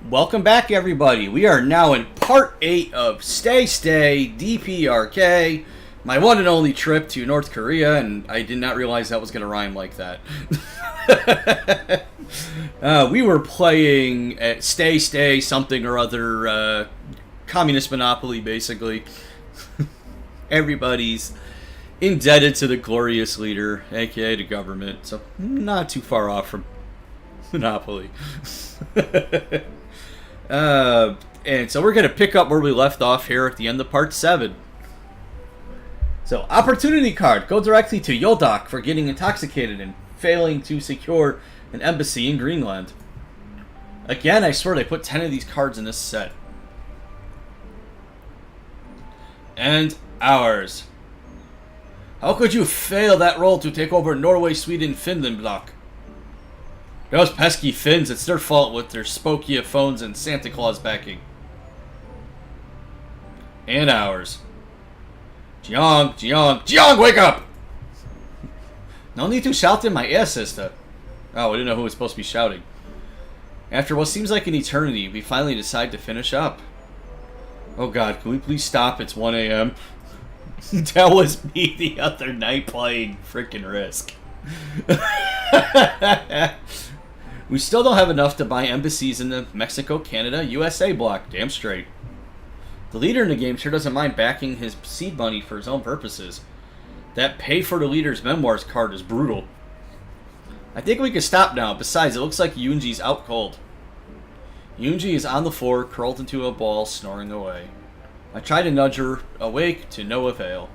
Welcome back, everybody. We are now in part 8 of Stay DPRK, my one and only trip to North Korea, and I did not realize that was going to rhyme like that. We were playing at Stay something or other, communist monopoly, basically. Everybody's indebted to the glorious leader, aka the government, so not too far off from monopoly. And so we're going to pick up where we left off here at the end of part 7. So, opportunity card. Go directly to Yodok for getting intoxicated and failing to secure an embassy in Greenland. Again, I swear they put 10 of these cards in this set. And ours. How could you fail that role to take over Norway, Sweden, Finland block? Those pesky Finns, it's their fault with their Spokia phones and Santa Claus backing. And ours. Jeong, wake up! No need to shout in my ear, sister. Oh, we didn't know who was supposed to be shouting. After what seems like an eternity, we finally decide to finish up. Oh god, can we please stop? It's 1 a.m. That was me the other night playing frickin' Risk. We still don't have enough to buy embassies in the Mexico, Canada, USA block. Damn straight. The leader in the game sure doesn't mind backing his seed money for his own purposes. That pay for the leader's memoirs card is brutal. I think we can stop now. Besides, it looks like Yoonji's out cold. Yoonji is on the floor, curled into a ball, snoring away. I try to nudge her awake to no avail.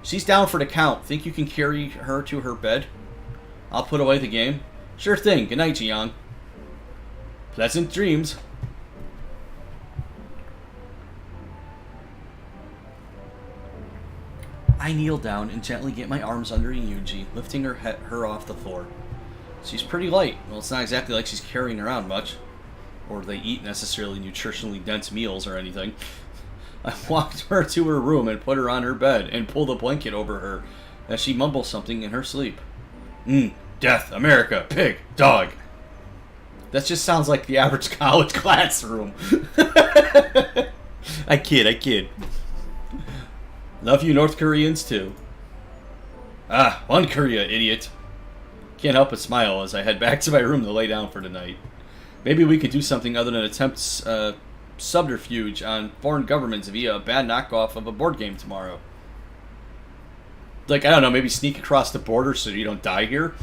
She's down for the count. Think you can carry her to her bed? I'll put away the game. Sure thing. Good night, Jeong. Pleasant dreams. I kneel down and gently get my arms under Yoonji, lifting her off the floor. She's pretty light. Well, it's not exactly like she's carrying around much. Or they eat necessarily nutritionally dense meals or anything. I walked her to her room and put her on her bed and pulled a blanket over her as she mumbles something in her sleep. Death, America, pig, dog. That just sounds like the average college classroom. I kid. Love you North Koreans too. One Korea, idiot. Can't help but smile as I head back to my room to lay down for the night. Maybe we could do something other than attempt subterfuge on foreign governments via a bad knockoff of a board game tomorrow. Like, I don't know, maybe sneak across the border so you don't die here?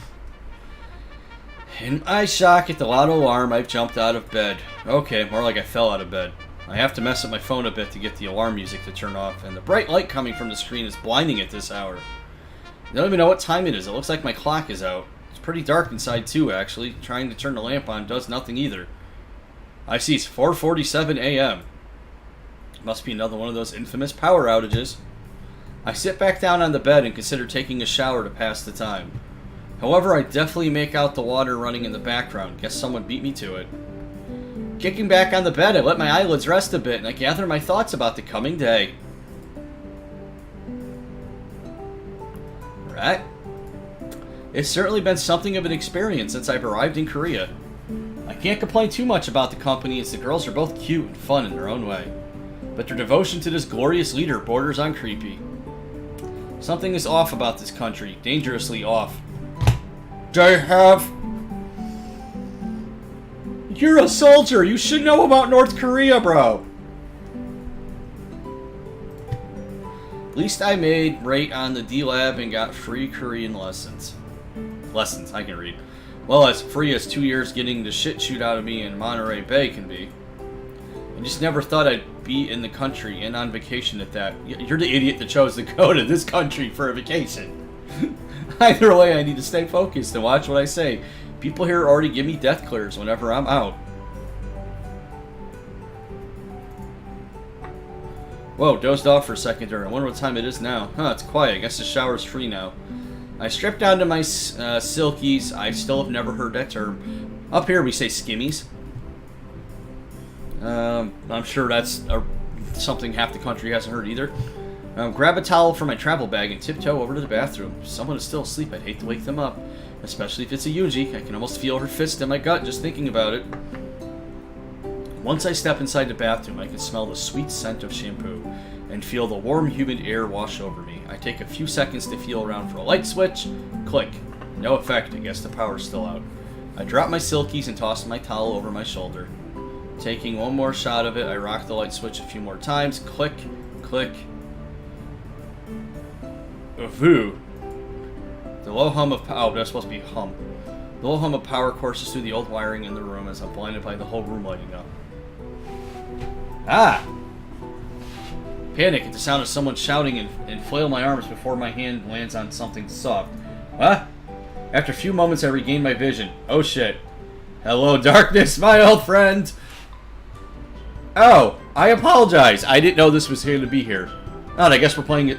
In my shock at the loud alarm, I've jumped out of bed. Okay, more like I fell out of bed. I have to mess up my phone a bit to get the alarm music to turn off, and the bright light coming from the screen is blinding at this hour. I don't even know what time it is. It looks like my clock is out. It's pretty dark inside too, actually. Trying to turn the lamp on does nothing either. I see it's 4:47 a.m. Must be another one of those infamous power outages. I sit back down on the bed and consider taking a shower to pass the time. However, I definitely make out the water running in the background. Guess someone beat me to it. Kicking back on the bed, I let my eyelids rest a bit and I gather my thoughts about the coming day. Right? It's certainly been something of an experience since I've arrived in Korea. I can't complain too much about the company as the girls are both cute and fun in their own way. But their devotion to this glorious leader borders on creepy. Something is off about this country, dangerously off. You're a soldier! You should know about North Korea, bro! At least I made right on the D-Lab and got free Korean lessons. Lessons, I can read. Well, as free as 2 years getting the shit shoot out of me in Monterey Bay can be. I just never thought I'd be in the country and on vacation at that. You're the idiot that chose to go to this country for a vacation. Either way, I need to stay focused and watch what I say. People here already give me death glares whenever I'm out. Whoa, dozed off for a second there. I wonder what time it is now. It's quiet. I guess the shower's free now. I stripped down to my silkies. I still have never heard that term. Up here we say skimmies. I'm sure that's something half the country hasn't heard either. Grab a towel from my travel bag and tiptoe over to the bathroom. If someone is still asleep, I'd hate to wake them up. Especially if it's a Yuji. I can almost feel her fist in my gut just thinking about it. Once I step inside the bathroom, I can smell the sweet scent of shampoo and feel the warm, humid air wash over me. I take a few seconds to feel around for a light switch. Click. No effect. I guess the power's still out. I drop my silkies and toss my towel over my shoulder. Taking one more shot of it, I rock the light switch a few more times. Click. Click. Voo. The low hum of... Oh, that's supposed to be hum. The low hum of power courses through the old wiring in the room as I'm blinded by the whole room lighting up. Ah! Panic at the sound of someone shouting and flail my arms before my hand lands on something soft. What? After a few moments, I regain my vision. Oh shit. Hello, darkness, my old friend! Oh, I apologize. I didn't know this was going to be here. Oh, and I guess we're playing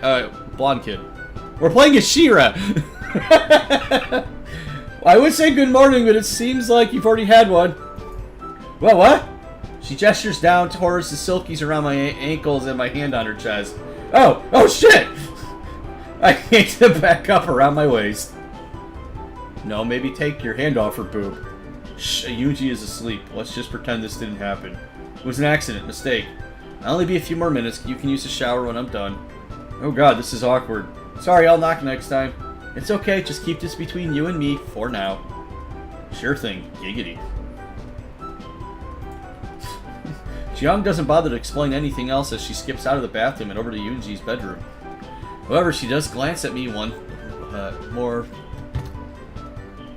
Blonde Kid. We're playing as She-Ra! I would say good morning, but it seems like you've already had one. Well, what? She gestures down towards the silkies around my ankles and my hand on her chest. Oh shit! I hate to back up around my waist. No, maybe take your hand off her boob. Shh, Yuji is asleep. Let's just pretend this didn't happen. It was an accident, mistake. I'll only be a few more minutes. You can use the shower when I'm done. Oh god, this is awkward. Sorry, I'll knock next time. It's okay, just keep this between you and me for now. Sure thing, giggity. Jiyoung doesn't bother to explain anything else as she skips out of the bathroom and over to Yuji's bedroom. However, she does glance at me more...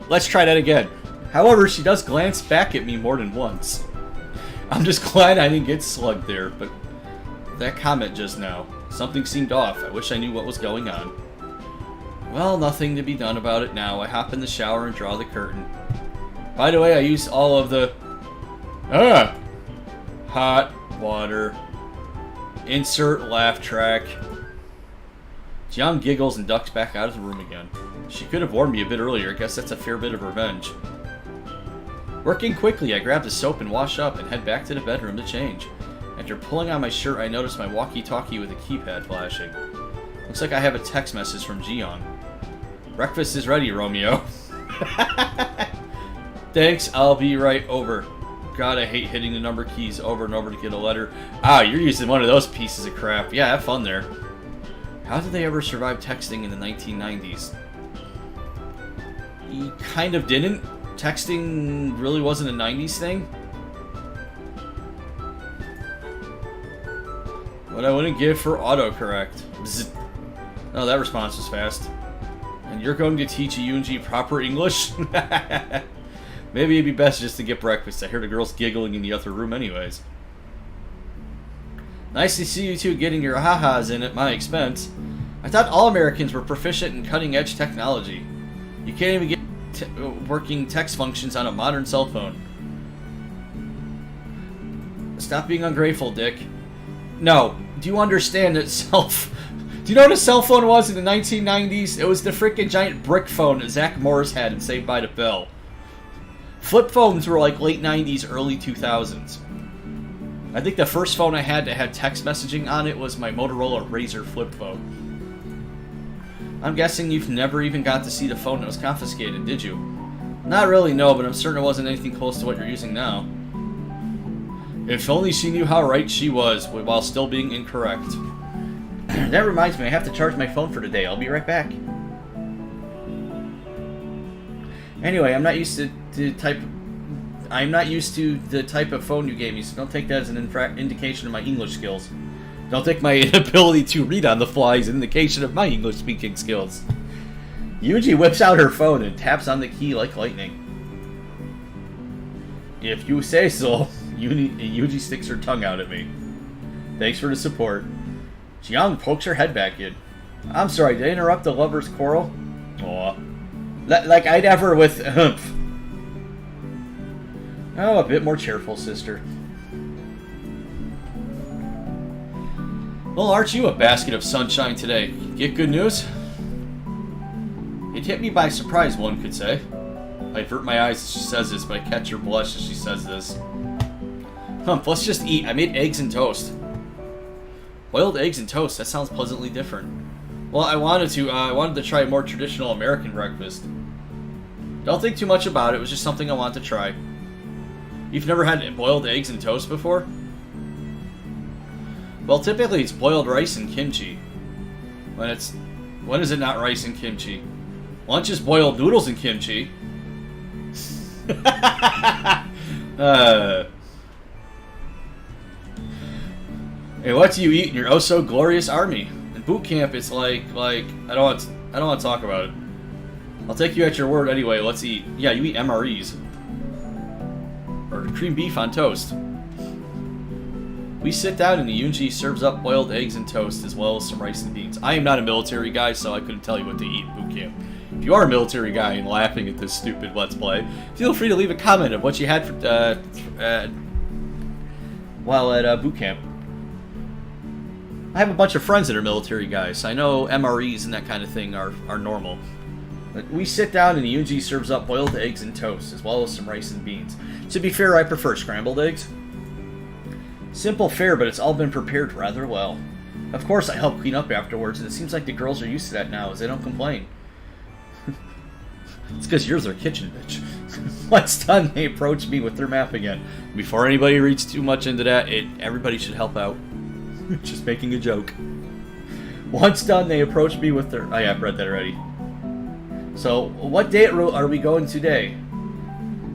Let's try that again. However, she does glance back at me more than once. I'm just glad I didn't get slugged there, but that comment just now, something seemed off. I wish I knew what was going on. Well, nothing to be done about it now. I hop in the shower and draw the curtain. By the way, I use all of the... hot water. Insert laugh track. Jiyoung giggles and ducks back out of the room again. She could have warned me a bit earlier. I guess that's a fair bit of revenge. Working quickly, I grab the soap and wash up and head back to the bedroom to change. After pulling on my shirt, I notice my walkie-talkie with a keypad flashing. Looks like I have a text message from Jiyoung. Breakfast is ready, Romeo. Thanks, I'll be right over. God, I hate hitting the number keys over and over to get a letter. Ah, you're using one of those pieces of crap. Yeah, have fun there. How did they ever survive texting in the 1990s? You kind of didn't. Texting really wasn't a 90s thing. What I wouldn't give for autocorrect. Bzz. Oh, that response was fast. And you're going to teach Yuji proper English? Maybe it'd be best just to get breakfast. I heard the girls giggling in the other room anyways. Nice to see you two getting your ha-has in at my expense. I thought all Americans were proficient in cutting-edge technology. You can't even get working text functions on a modern cell phone. Stop being ungrateful, Dick. No. Do you understand that Do you know what a cell phone was in the 1990s? It was the freaking giant brick phone that Zach Morris had in Saved by the Bell. Flip phones were like late 90s, early 2000s. I think the first phone I had that had text messaging on it was my Motorola Razr flip phone. I'm guessing you've never even got to see the phone that was confiscated, did you? Not really, no, but I'm certain it wasn't anything close to what you're using now. If only she knew how right she was, while still being incorrect. That reminds me, I have to charge my phone for today. I'll be right back. Anyway, I'm not used to the type of phone you gave me, so don't take that as an indication of my English skills. Don't take my inability to read on the fly as an indication of my English speaking skills. Yuji whips out her phone and taps on the key like lightning. If you say so. Yuji sticks her tongue out at me. Thanks for the support. Jiyoung pokes her head back in. I'm sorry, did I interrupt the lovers' quarrel? Aw. Like I'd ever with... Oh, a bit more cheerful, sister. Well, aren't you a basket of sunshine today? Get good news? It hit me by surprise, one could say. I avert my eyes as she says this, but I catch her blush as she says this. Let's just eat. I made eggs and toast. Boiled eggs and toast, that sounds pleasantly different. Well, I wanted to try a more traditional American breakfast. Don't think too much about it, it was just something I wanted to try. You've never had boiled eggs and toast before? Well, typically it's boiled rice and kimchi. When is it not rice and kimchi? Lunch is boiled noodles and kimchi. Hey, what do you eat in your oh so glorious army? In boot camp, it's like I don't want to talk about it. I'll take you at your word anyway. Let's eat. Yeah, you eat MREs or cream beef on toast. We sit down and the Yunji serves up boiled eggs and toast as well as some rice and beans. I am not a military guy, so I couldn't tell you what to eat in boot camp. If you are a military guy and laughing at this stupid Let's Play, feel free to leave a comment of what you had while at boot camp. I have a bunch of friends that are military guys. I know MREs and that kind of thing are normal. But we sit down and the Yunji serves up boiled eggs and toast, as well as some rice and beans. To be fair, I prefer scrambled eggs. Simple fare, but it's all been prepared rather well. Of course, I help clean up afterwards, and it seems like the girls are used to that now, as they don't complain. It's because yours are kitchen, bitch. Once done, they approach me with their map again. Before anybody reads too much into that, everybody should help out. Just making a joke. Once done, they approach me with their... Oh yeah, I've read that already. So, what date are we going today?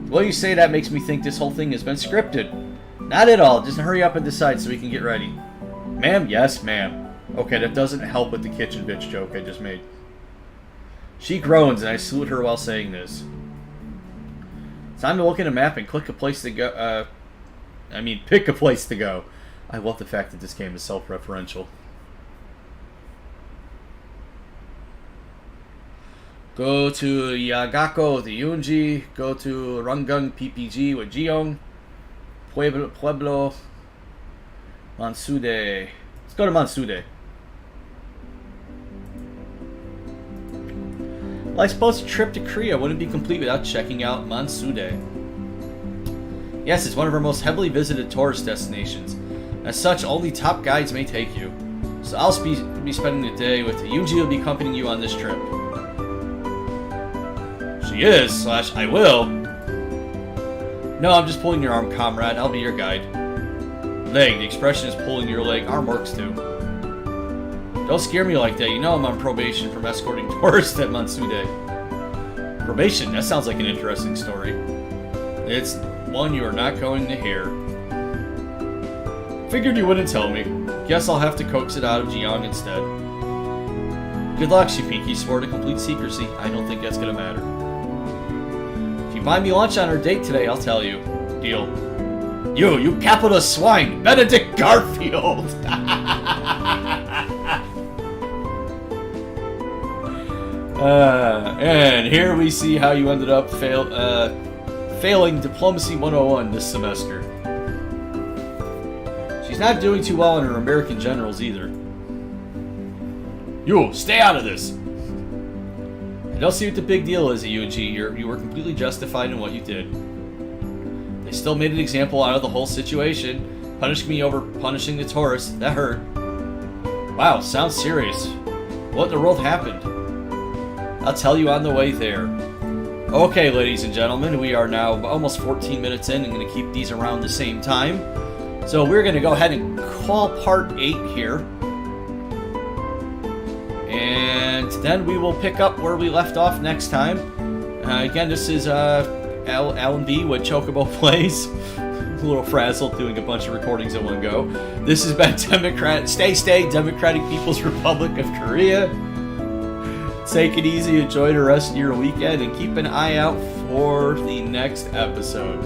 Well, you say that makes me think this whole thing has been scripted. Not at all. Just hurry up and decide so we can get ready. Ma'am? Yes, ma'am. Okay, that doesn't help with the kitchen bitch joke I just made. She groans, and I salute her while saying this. Time to look at a map and click a place to go. Pick a place to go. I love the fact that this game is self-referential. Go to Yagako, the Yunji. Go to Rangung PPG with Jiyoung. Pueblo. Mansude. Let's go to Mansude. Well, I suppose a trip to Korea wouldn't be complete without checking out Mansude. Yes, it's one of our most heavily visited tourist destinations. As such, only top guides may take you. So I'll be spending the day with you. Yunji will be accompanying you on this trip. She is, / I will. No, I'm just pulling your arm, comrade. I'll be your guide. Leg. The expression is pulling your leg. Arm works too. Don't scare me like that. You know I'm on probation from escorting tourists at Mansude. Probation? That sounds like an interesting story. It's one you are not going to hear. Figured you wouldn't tell me. Guess I'll have to coax it out of Jiyoung instead. Good luck, Shipiki swore to complete secrecy. I don't think that's gonna matter. If you buy me lunch on our date today, I'll tell you. Deal. You capitalist swine! Benedict Garfield! And here we see how you ended up failing Diplomacy 101 this semester. She's not doing too well in her American generals either. You, stay out of this! I don't see what the big deal is, Yunji. You were completely justified in what you did. They still made an example out of the whole situation, punishing me over punishing the tourists. That hurt. Wow, sounds serious. What in the world happened? I'll tell you on the way there. Okay, ladies and gentlemen, we are now almost 14 minutes in. I'm going to keep these around the same time. So we're going to go ahead and call part 8 here. And then we will pick up where we left off next time. Again, this is Alan B with Chocobo Plays. A little frazzled doing a bunch of recordings at one go. This has been Stay, Democratic People's Republic of Korea. Take it easy, enjoy the rest of your weekend, and keep an eye out for the next episode.